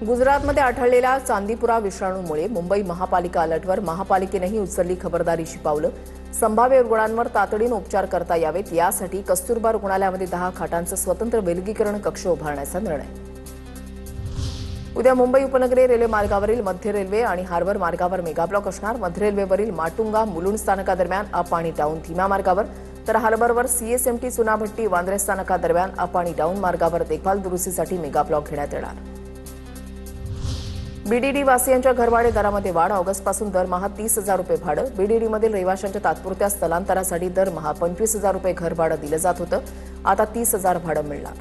गुजरातमध्ये आढळलेल्या चांदीपुरा विषाणूमुळे मुंबई महापालिका अलर्टवर. महापालिकेनेही उचलली खबरदारीची पावलं. संभाव्य रुग्णांवर तातडीने उपचार करता यावेत यासाठी कस्तुरबा रुग्णालयामध्ये 10 खाटांचं स्वतंत्र विलगीकरण कक्ष उभारण्याचा निर्णय. उद्या मुंबई उपनगरीय रेल्वे मार्गावरील मध्य रेल्वे आणि हार्बर मार्गावर मेगाब्लॉक असणार. मध्य रेल्वेवरील माटुंगा मुलुंड स्थानकादरम्यान अप आणि डाऊन धीम्या मार्गावर, तर हार्बरवर सीएसएमटी चुनाभट्टी वांद्रे स्थानकादरम्यान अप आणि डाऊन मार्गावर देखभाल दुरुस्तीसाठी मेगाब्लॉक घेण्यात येणार. बीडीडी वासियांच्या घरभाडे दरामध्ये वाढ. ऑगस्टपासून दरमहा 30,000 रुपये भाडं. बीडीडीमधील रहिवाशांच्या तात्पुरत्या स्थलांतरासाठी दरमहा 25,000 रुपये घरभाडं दिलं जात होतं. आता 30,000 भाडं मिळणार.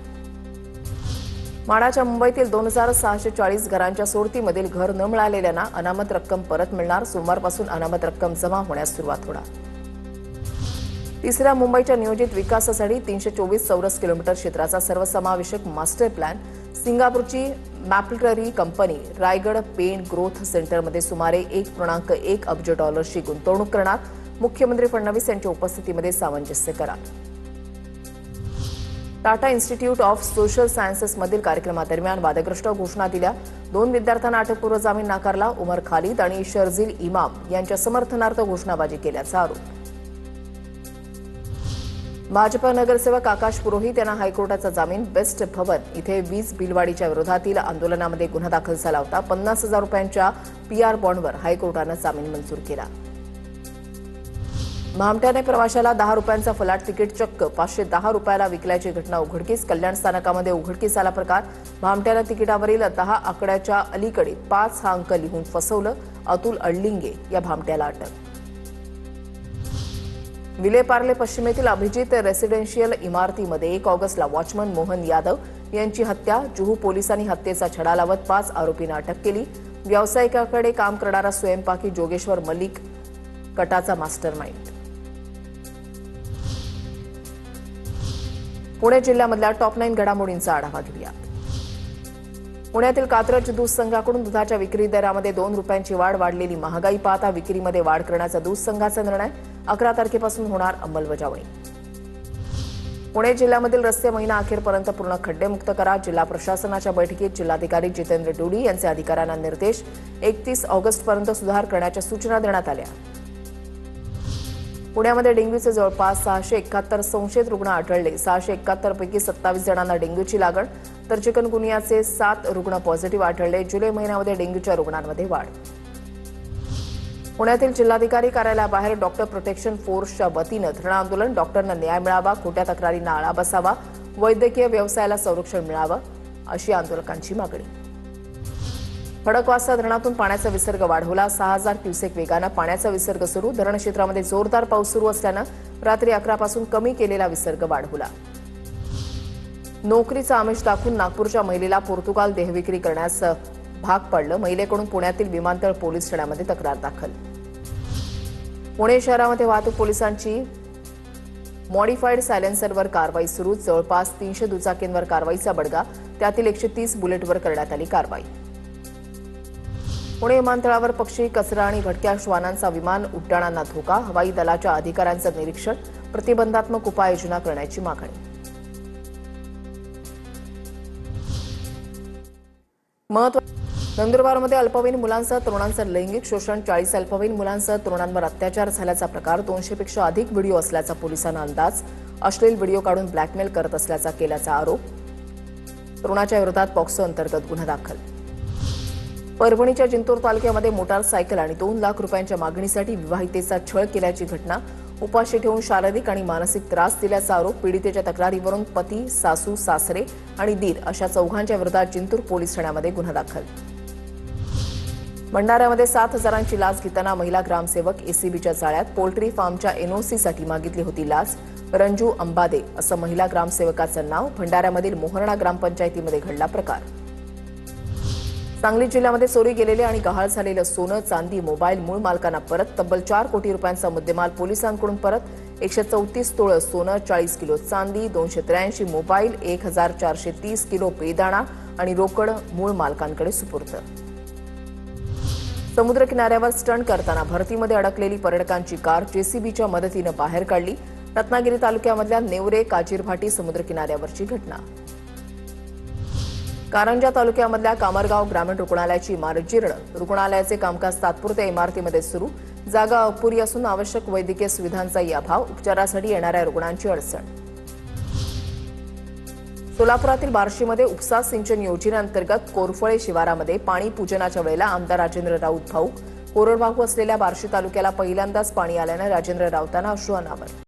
माढाच्या मुंबईतील 2,640 घरांच्या सोडतीमधील घर न मिळालेल्यांना अनामत रक्कम परत मिळणार. सोमवारपासून अनामत रक्कम जमा होण्यास सुरुवात होणार. तिसऱ्या मुंबईच्या नियोजित विकासासाठी 324 चौरस किलोमीटर क्षेत्राचा सर्वसमावेशक मास्टर प्लॅन. सिंगापूरची Mapletree company Raigad Pen growth सेंटरमध्ये सुमारे $1.1 अब्ज डॉलर्सची गुंतवणूक करणार. मुख्यमंत्री फडणवीस यांच्या उपस्थितीमध्ये सामंजस्य करार. टाटा इन्स्टिट्यूट ऑफ सोशल सायन्सेसमधील कार्यक्रमादरम्यान वादग्रस्त घोषणा दिल्या. 2 विद्यार्थ्यांना अटकपूर्व जामीन नाकारला. उमर खालिद आणि शर्जील इमाम यांच्या समर्थनार्थ घोषणाबाजी केल्याचा आरोप. भाजपा नगरसेवक आकाश पुरोहित यांना हायकोर्टाचा जामीन. बेस्ट भवन इथे वीज बिलवाढीच्या विरोधातील आंदोलनामध्ये गुन्हा दाखल झाला होता. 50,000 रुपयांच्या पीआर बॉन्डवर हायकोर्टानं जामीन मंजूर केला. भामट्याने प्रवाशाला 10 रुपयांचा फलाट तिकीट चक्क 510 रुपयाला विकल्याची घटना उघडकीस. कल्याण स्थानकामध्ये उघडकीस आला प्रकार. भामट्यानं तिकिटावरील 10 आकड्याच्या अलीकडे 5 हा अंक लिहून फसवलं. अतुल अडलिंगे या भामट्याला अटक. विलेपार्ले पश्चिमेतील अभिजित रेसिडेन्शियल इमारतीमध्ये 1 ऑगस्टला वॉचमन मोहन यादव यांची हत्या. जुहू पोलिसांनी हत्येचा छडा लावत 5 आरोपींना अटक केली. व्यावसायिकाकडे काम करणारा स्वयंपाकी जोगेश्वर मलिक कटाचा मास्टरमाइंड. पुणे जिल्ह्यामधल्या टॉप 9 घडामोडींचा आढावा घेऊया. पुण्यातील कात्रज दूध संघाकडून दुधाच्या विक्री दरामध्ये 2 रुपयांची वाढ. वाढलेली महागाई पाहता विक्रीमध्ये वाढ करण्याचा दूध संघाचा निर्णय. 11 तारखेपासून होणार अंमलबजावणी. पुणे जिल्ह्यामधील रस्ते महिना अखेरपर्यंत पूर्ण खड्डेमुक्त करा. जिल्हा प्रशासनाच्या बैठकीत जिल्हाधिकारी जितेंद्र डोडी यांचे अधिकाऱ्यांना निर्देश. 31 ऑगस्टपर्यंत सुधार करण्याच्या सूचना देण्यात आल्या. पुण्यामध्ये डेंग्यूचे जवळपास 671 संशयित रुग्ण आढळले. 671 पैकी 27 जणांना डेंग्यूची लागण, तर चिकनगुनियाचे 7 रुग्ण पॉझिटिव्ह आढळले. जुलै महिन्यामध्ये डेंग्यूच्या रुग्णांमध्ये वाढ. पुण्यातील जिल्हाधिकारी कार्यालयाबाहेर डॉक्टर प्रोटेक्शन फोर्सच्या वतीनं धरणं आंदोलन. डॉक्टरांना न्याय मिळावा, खोट्या तक्रारींना आळा बसावा, वैद्यकीय व्यवसायाला संरक्षण मिळावं अशी आंदोलकांची मागणी. खडकवासला धरणातून पाण्याचा विसर्ग वाढवला. 6,000 क्युसेक वेगानं पाण्याचा विसर्ग सुरू. धरण क्षेत्रामध्ये जोरदार पाऊस सुरू असल्यानं रात्री 11 पासून कमी केलेला विसर्ग वाढवला. नोकरीचा आमिष दाखवून नागपूरच्या महिलेला पोर्तुगाल देहविक्री करण्यास भाग पाडलं. महिलेकडून पुण्यातील विमानतळ पोलीस ठाण्यामध्ये तक्रार दाखल. पुणे शहरामध्ये वाहतूक पोलिसांची मॉडिफाईड सायलेन्सरवर कारवाई सुरू. जवळपास 300 दुचाकींवर कारवाईचा बडगा. त्यातील 130 बुलेटवर करण्यात आली कारवाई. पुणे विमानतळावर पक्षी, कचरा आणि भटक्या श्वानांचा विमान उड्डाणांना धोका. हवाई दलाच्या अधिकाऱ्यांचं निरीक्षण. प्रतिबंधात्मक उपाययोजना करण्याची मागणी. नंदुरबारमध्ये अल्पवयीन मुलांसह तरुणांचं लैंगिक शोषण. 40 अल्पवयीन मुलांसह तरुणांवर अत्याचार झाल्याचा प्रकार. 200 पेक्षा अधिक व्हिडिओ असल्याचा पोलिसांना अंदाज. अश्लील व्हिडिओ काढून ब्लॅकमेल करत असल्याचा केल्याचा आरोप. तरुणाच्या विरोधात पॉक्सो अंतर्गत गुन्हा दाखल. परभणीच्या जिंतूर तालुक्यामध्ये मोटारसायकल आणि 2 लाख रुपयांच्या मागणीसाठी विवाहितेचा छळ केल्याची घटना. उपाशी ठेवून शारीरिक आणि मानसिक त्रास दिल्याचा आरोप. पीडितेच्या तक्रारीवरून पती, सासू, सासरे आणि दीर अशा 4घांच्या विरोधात जिंतूर पोलीस ठाण्यामध्ये गुन्हा दाखल. भंडाऱ्यामध्ये 7,000ची लाच घेताना महिला ग्रामसेवक एसीबीच्या जाळ्यात. पोल्ट्री फार्मच्या एनओसीसाठी मागितली होती लाच. रंजू अंबादे असं महिला ग्रामसेवकाचं नाव. भंडाऱ्यामधील मोहरणा ग्रामपंचायतीमध्ये घडला प्रकार. सांगली जिल्ह्यामध्ये चोरी गेलेले आणि गहाळ झालेलं सोनं, चांदी, मोबाईल मूळ मालकांना परत. तब्बल 4 कोटी रुपयांचा मुद्देमाल पोलिसांकडून परत. 134 तोळं सोनं, 40 किलो चांदी, 283 मोबाईल, 1,430 किलो बेदाणा आणि रोकड मूळ मालकांकडे सुपूर्द. समुद्रकिनाऱ्यावर स्टंट करताना भरतीमध्ये अडकलेली पर्यटकांची कार जेसीबीच्या मदतीनं बाहेर काढली. रत्नागिरी तालुक्यामधल्या नेवरे काजीरभाटी समुद्रकिनाऱ्यावरची घटना. कारंजा तालुक्यामधल्या कामरगाव ग्रामीण रुग्णालयाची इमारत जीर्ण, रुग्णालयाचे कामकाज तात्पुरत्या इमारतीमध्ये सुरू, जागा अपुरी असून आवश्यक वैद्यकीय सुविधांचाही अभाव, उपचारासाठी येणाऱ्या रुग्णांची अडचण. सोलापुरातील बार्शीमध्ये उपसा सिंचन योजनेअंतर्गत कोरफळे शिवारामध्ये पाणी पूजनाच्या वेळेला आमदार राजेंद्र राऊत भाऊक. कोरडवाहू असलेल्या बार्शी तालुक्याला पहिल्यांदाच पाणी आल्यानं राजेंद्र राऊतांना अश्रू अनावर.